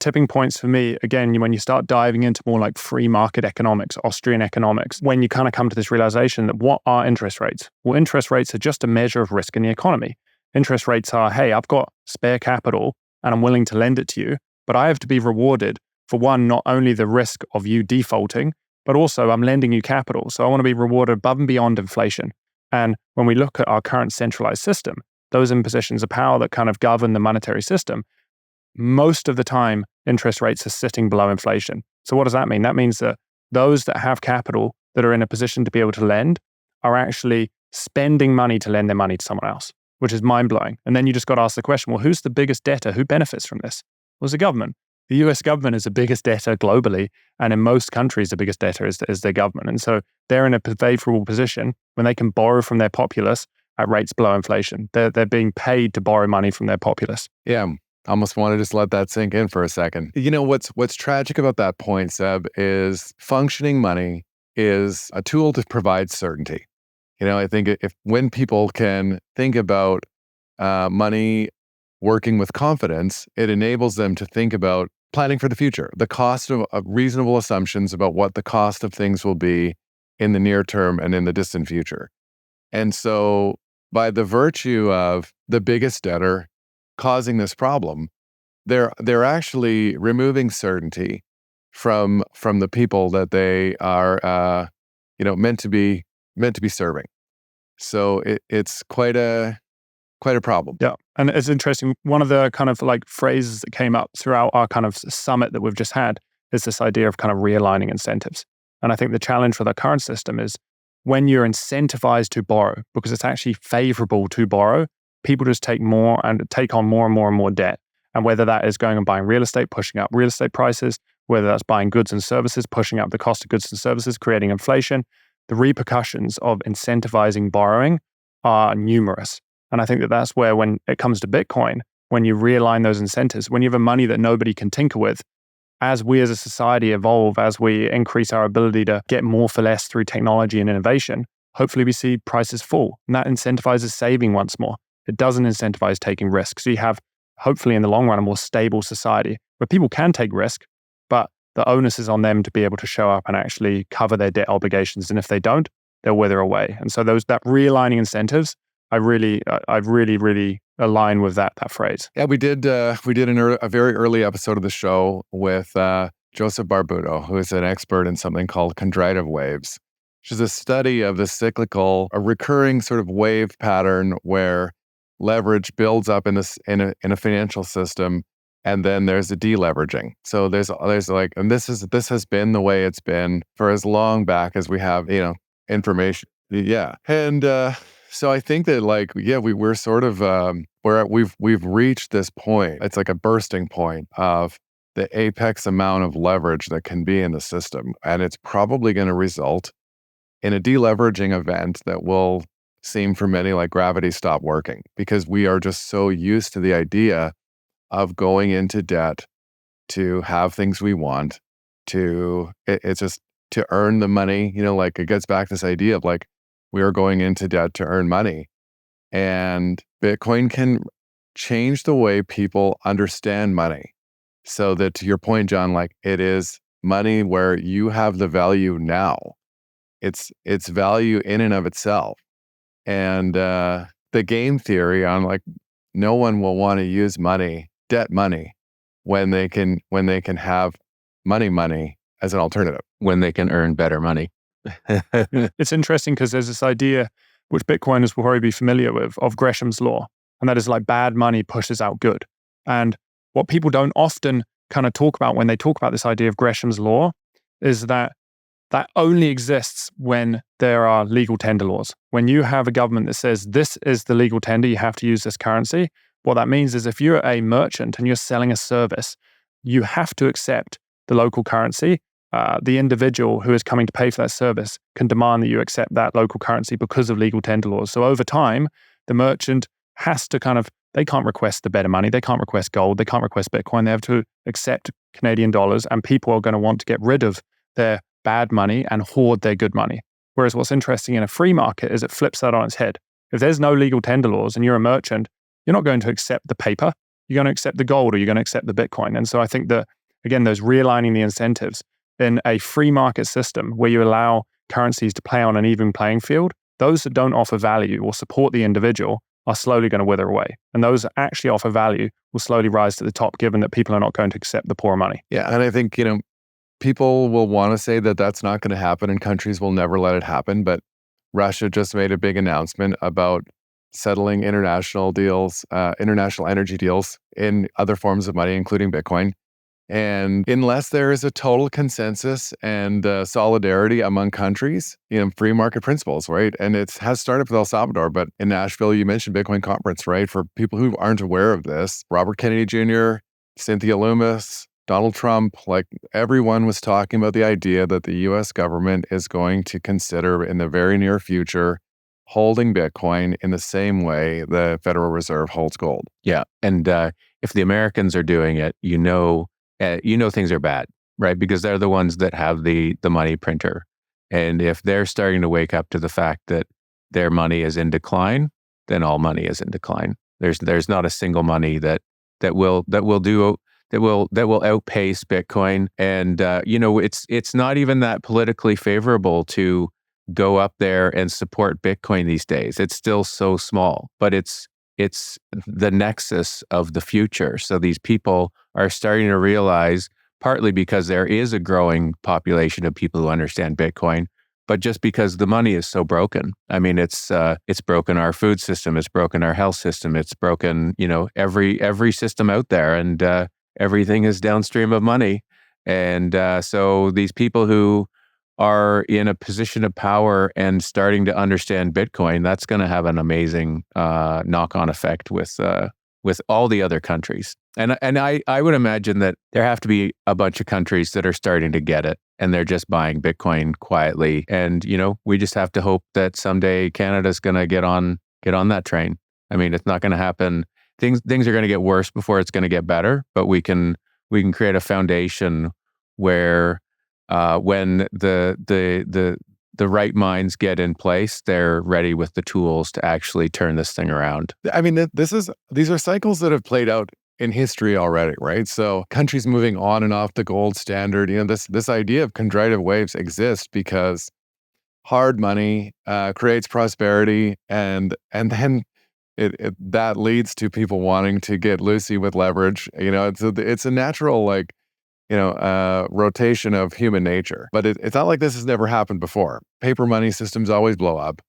tipping points for me. Again, when you start diving into more like free market economics, Austrian economics, when you kind of come to this realization that what are interest rates? Well, interest rates are just a measure of risk in the economy. Interest rates are, hey, I've got spare capital and I'm willing to lend it to you, but I have to be rewarded for one, not only the risk of you defaulting, but also I'm lending you capital. So I want to be rewarded above and beyond inflation. And when we look at our current centralized system, those in positions of power that kind of govern the monetary system, most of the time, interest rates are sitting below inflation. So what does that mean? That means that those that have capital that are in a position to be able to lend are actually spending money to lend their money to someone else, which is mind-blowing. And then you just got to ask the question, well, who's the biggest debtor? Who benefits from this? Well, it's the government. The US government is the biggest debtor globally, and in most countries, the biggest debtor is their government. And so they're in a favorable position when they can borrow from their populace at rates below inflation. They're being paid to borrow money from their populace. Yeah, almost want to just let that sink in for a second. What's tragic about that point, Seb, is functioning money is a tool to provide certainty. I think when people can think about money working with confidence, it enables them to think about planning for the future, the cost of reasonable assumptions about what the cost of things will be in the near term and in the distant future. And so by the virtue of the biggest debtor causing this problem, they're actually removing certainty from the people that they are meant to be serving. So it's quite a problem. Yeah. And it's interesting. One of the kind of like phrases that came up throughout our kind of summit that we've just had is this idea of kind of realigning incentives. And I think the challenge for the current system is when you're incentivized to borrow, because it's actually favorable to borrow, people just take on more and more debt. And whether that is going and buying real estate, pushing up real estate prices, whether that's buying goods and services, pushing up the cost of goods and services, creating inflation, the repercussions of incentivizing borrowing are numerous. And I think that that's where, when it comes to Bitcoin, when you realign those incentives, when you have a money that nobody can tinker with, as we as a society evolve, as we increase our ability to get more for less through technology and innovation, hopefully we see prices fall. And that incentivizes saving once more. It doesn't incentivize taking risks. So you have, hopefully in the long run, a more stable society where people can take risk, but the onus is on them to be able to show up and actually cover their debt obligations. And if they don't, they'll wither away. And so that realigning incentives, I really align with that phrase. Yeah, we did a very early episode of the show with Joseph Barbuto, who is an expert in something called chondritive waves, which is a study of the cyclical, a recurring sort of wave pattern where leverage builds up in a financial system, and then there's a deleveraging. So there's like, and this has been the way it's been for as long back as we have, information. Yeah, and so I think that we're sort of we've reached this point. It's like a bursting point of the apex amount of leverage that can be in the system, and it's probably going to result in a deleveraging event that will seem for many like gravity stopped working, because we are just so used to the idea of going into debt to have things we want, it's just to earn the money. Like it gets back to this idea of like, we are going into debt to earn money. And Bitcoin can change the way people understand money. So that, to your point, John, like it is money where you have the value now. It's value in and of itself. And the game theory on like no one will want to use debt money, when they can have money as an alternative. When they can earn better money. It's interesting because there's this idea, which Bitcoiners will probably be familiar with, of Gresham's law. And that is like bad money pushes out good. And what people don't often kind of talk about when they talk about this idea of Gresham's law is that only exists when there are legal tender laws. When you have a government that says this is the legal tender, you have to use this currency. What that means is if you're a merchant and you're selling a service, you have to accept the local currency. The individual who is coming to pay for that service can demand that you accept that local currency because of legal tender laws. So over time, the merchant has to they can't request the better money. They can't request gold. They can't request Bitcoin. They have to accept Canadian dollars, and people are going to want to get rid of their bad money and hoard their good money. Whereas what's interesting in a free market is it flips that on its head. If there's no legal tender laws and you're a merchant, you're not going to accept the paper. You're going to accept the gold, or you're going to accept the Bitcoin. And so I think that, again, those realigning the incentives in a free market system where you allow currencies to play on an even playing field, those that don't offer value or support the individual are slowly going to wither away. And those that actually offer value will slowly rise to the top, given that people are not going to accept the poor money. Yeah, and I think, people will want to say that that's not going to happen and countries will never let it happen. But Russia just made a big announcement about settling international energy deals in other forms of money, including Bitcoin. And unless there is a total consensus and solidarity among countries, free market principles, right? And it has started with El Salvador, but in Nashville, you mentioned Bitcoin conference, right? For people who aren't aware of this, Robert Kennedy Jr., Cynthia Lummis, Donald Trump, like everyone was talking about the idea that the US government is going to consider in the very near future holding Bitcoin in the same way the Federal Reserve holds gold. Yeah. And if the Americans are doing it, things are bad, right? Because they're the ones that have the money printer. And if they're starting to wake up to the fact that their money is in decline, then all money is in decline. There's not a single money that will outpace Bitcoin. And it's not even that politically favorable to go up there and support Bitcoin these days. It's still so small, but it's the nexus of the future. So these people are starting to realize, partly because there is a growing population of people who understand Bitcoin, but just because the money is so broken. I mean, it's broken our food system, it's broken our health system, it's broken, every system out there, and everything is downstream of money. And so these people who are in a position of power and starting to understand Bitcoin, that's going to have an amazing knock-on effect with with all the other countries. And I would imagine that there have to be a bunch of countries that are starting to get it, and they're just buying Bitcoin quietly. And, we just have to hope that someday Canada's going to get on that train. I mean, it's not going to happen. Things are going to get worse before it's going to get better, but we can create a foundation where when the right minds get in place, they're ready with the tools to actually turn this thing around. I mean, these are cycles that have played out in history already, right? So countries moving on and off the gold standard, this idea of chondritic waves exists because hard money creates prosperity, and then that leads to people wanting to get loosey with leverage. It's a natural rotation of human nature. But it's not like this has never happened before. Paper money systems always blow up.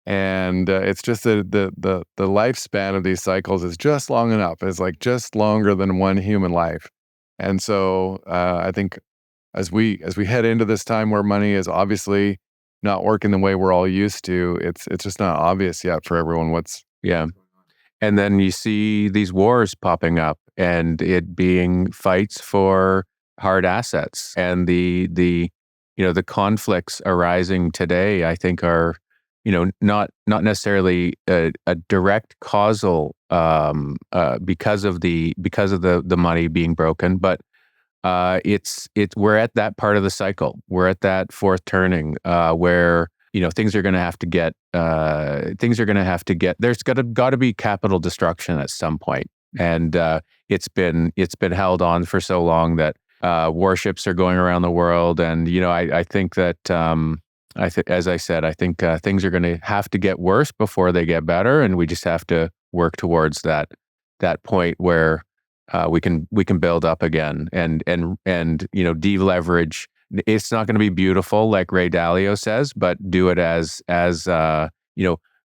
And it's just the lifespan of these cycles is just long enough. It's like just longer than one human life. And so I think as we head into this time where money is obviously not working the way we're all used to, it's just not obvious yet for everyone what's. Yeah. And then you see these wars popping up, and it being fights for hard assets, and the conflicts arising today, I think, are not necessarily a direct causal because of the money being broken, but we're at that part of the cycle. We're at that fourth turning where things are going to have to get there's got to be capital destruction at some point, and it's been held on for so long that warships are going around the world, and I think that. As I said, I think things are going to have to get worse before they get better, and we just have to work towards that point where we can build up again and deleverage. It's not going to be beautiful, like Ray Dalio says, but do it as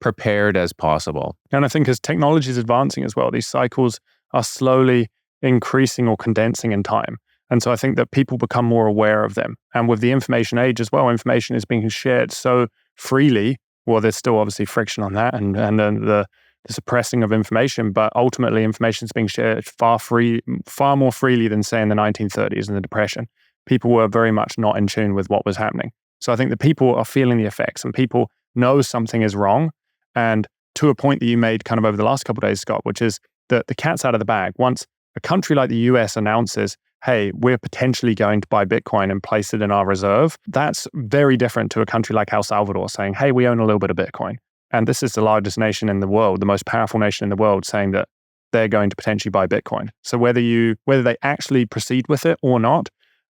prepared as possible. And I think as technology is advancing as well, these cycles are slowly increasing or condensing in time. And so I think that people become more aware of them. And with the information age as well, information is being shared so freely. Well, there's still obviously friction on that and the suppressing of information, but ultimately information is being shared far more freely than, say, in the 1930s and the Depression. People were very much not in tune with what was happening. So I think that people are feeling the effects, and people know something is wrong. And to a point that you made kind of over the last couple of days, Scott, which is that the cat's out of the bag. Once a country like the US announces, hey, we're potentially going to buy Bitcoin and place it in our reserve, that's very different to a country like El Salvador saying, hey, we own a little bit of Bitcoin. And this is the largest nation in the world, the most powerful nation in the world, saying that they're going to potentially buy Bitcoin. So whether they actually proceed with it or not,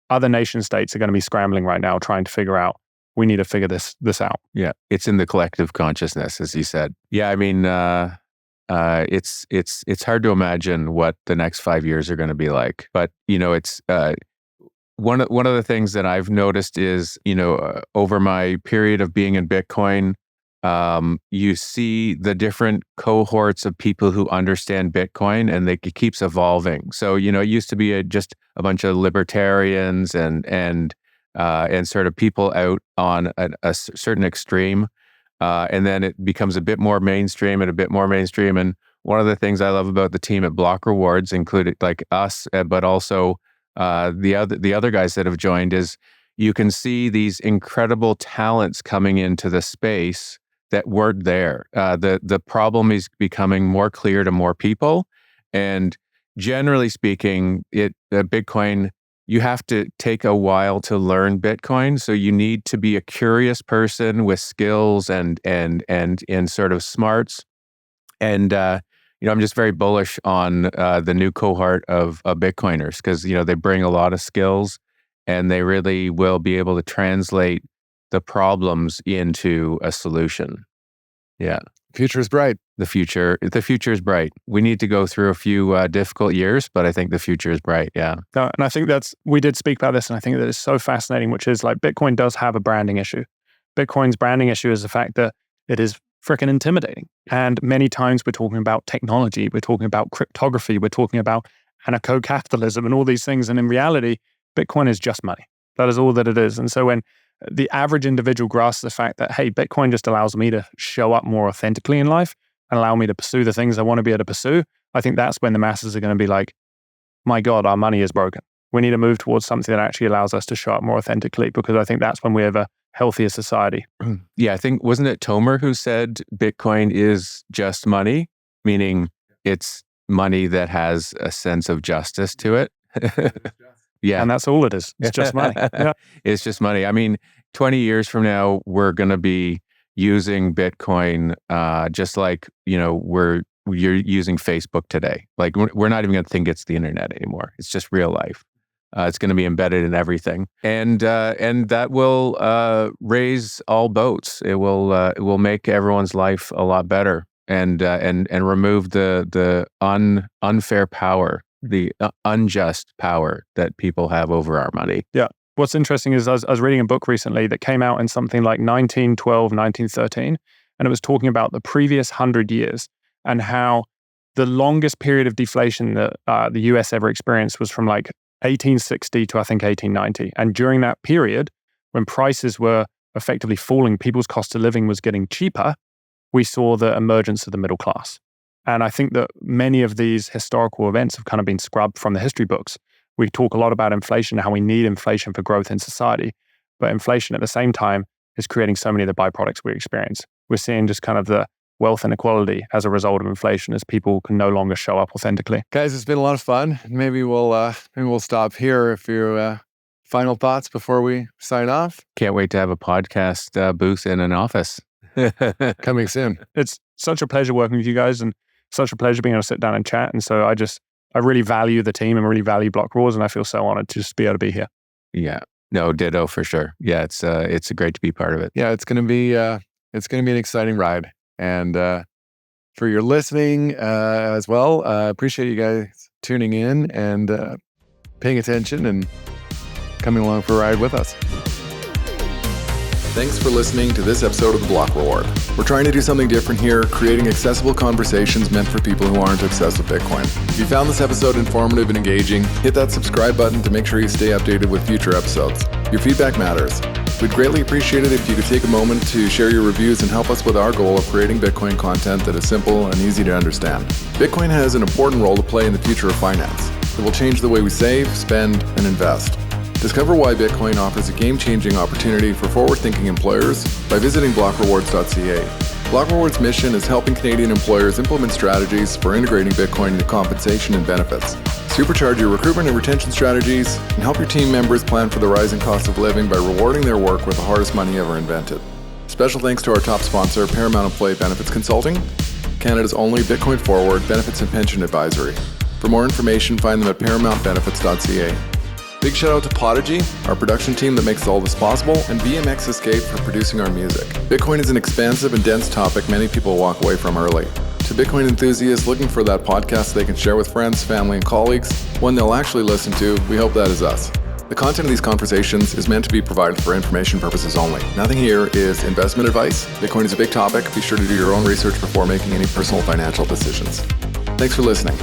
other nation states are going to be scrambling right now trying to figure out, we need to figure this out. Yeah, it's in the collective consciousness, as you said. Yeah, I mean, it's hard to imagine what the next 5 years are going to be like. But it's one of the things that I've noticed is over my period of being in Bitcoin, you see the different cohorts of people who understand Bitcoin, and it keeps evolving. So it used to be just a bunch of libertarians and sort of people out on a certain extreme. And then it becomes a bit more mainstream and a bit more mainstream. And one of the things I love about the team at Block Rewards, including like us, but also the other guys that have joined, is you can see these incredible talents coming into the space that weren't there. The problem is becoming more clear to more people. And generally speaking, Bitcoin, you have to take a while to learn Bitcoin. So you need to be a curious person with skills and sort of smarts. And I'm just very bullish on the new cohort of Bitcoiners, because they bring a lot of skills, and they really will be able to translate the problems into a solution. Yeah. Future is bright. The future is bright. We need to go through a few difficult years, but I think the future is bright. Yeah. And I think we did speak about this, and I think that is so fascinating, which is like Bitcoin does have a branding issue. Bitcoin's branding issue is the fact that it is freaking intimidating. And many times we're talking about technology, we're talking about cryptography, we're talking about anarcho-capitalism and all these things. And in reality, Bitcoin is just money. That is all that it is. And so when the average individual grasps the fact that, hey, Bitcoin just allows me to show up more authentically in life and allow me to pursue the things I want to be able to pursue, I think that's when the masses are going to be like, my God, our money is broken. We need to move towards something that actually allows us to show up more authentically, because I think that's when we have a healthier society. Yeah, I think, wasn't it Tomer who said Bitcoin is just money, meaning it's money that has a sense of justice to it? Yeah. And that's all it is. It's just money. Yeah. It's just money. I mean, 20 years from now, we're going to be using Bitcoin just like, you're using Facebook today. Like, we're not even going to think it's the internet anymore. It's just real life. It's going to be embedded in everything, and that will raise all boats. It will make everyone's life a lot better, and remove the unfair power, the unjust power that people have over our money. Yeah. What's interesting is I was reading a book recently that came out in something like 1912, 1913, and it was talking about the previous 100 years and how the longest period of deflation that the US ever experienced was from like 1860 to I think 1890. And during that period, when prices were effectively falling, people's cost of living was getting cheaper, we saw the emergence of the middle class. And I think that many of these historical events have kind of been scrubbed from the history books. We talk a lot about inflation, how we need inflation for growth in society. But inflation at the same time is creating so many of the byproducts we experience. We're seeing just kind of the wealth inequality as a result of inflation, as people can no longer show up authentically. Guys, it's been a lot of fun. Maybe we'll stop here. If you final thoughts before we sign off. Can't wait to have a podcast booth in an office. Coming soon. It's such a pleasure working with you guys, and such a pleasure being able to sit down and chat. And so I really value the team and really value Block Rewards, and I feel so honored to just be able to be here. Yeah. No, ditto for sure. Yeah, it's great to be part of it. Yeah, it's gonna be an exciting ride. And for your listening as well, appreciate you guys tuning in and paying attention and coming along for a ride with us. Thanks for listening to this episode of The Block Reward. We're trying to do something different here, creating accessible conversations meant for people who aren't obsessed with Bitcoin. If you found this episode informative and engaging, hit that subscribe button to make sure you stay updated with future episodes. Your feedback matters. We'd greatly appreciate it if you could take a moment to share your reviews and help us with our goal of creating Bitcoin content that is simple and easy to understand. Bitcoin has an important role to play in the future of finance. It will change the way we save, spend, and invest. Discover why Bitcoin offers a game-changing opportunity for forward-thinking employers by visiting blockrewards.ca. Block Rewards' mission is helping Canadian employers implement strategies for integrating Bitcoin into compensation and benefits, supercharge your recruitment and retention strategies, and help your team members plan for the rising cost of living by rewarding their work with the hardest money ever invented. Special thanks to our top sponsor, Paramount Employee Benefits Consulting, Canada's only Bitcoin forward benefits and pension advisory. For more information, find them at paramountbenefits.ca. Big shout out to Podigy, our production team that makes all this possible, and BMX Escape for producing our music. Bitcoin is an expansive and dense topic many people walk away from early. To Bitcoin enthusiasts looking for that podcast they can share with friends, family, and colleagues, one they'll actually listen to, we hope that is us. The content of these conversations is meant to be provided for information purposes only. Nothing here is investment advice. Bitcoin is a big topic. Be sure to do your own research before making any personal financial decisions. Thanks for listening.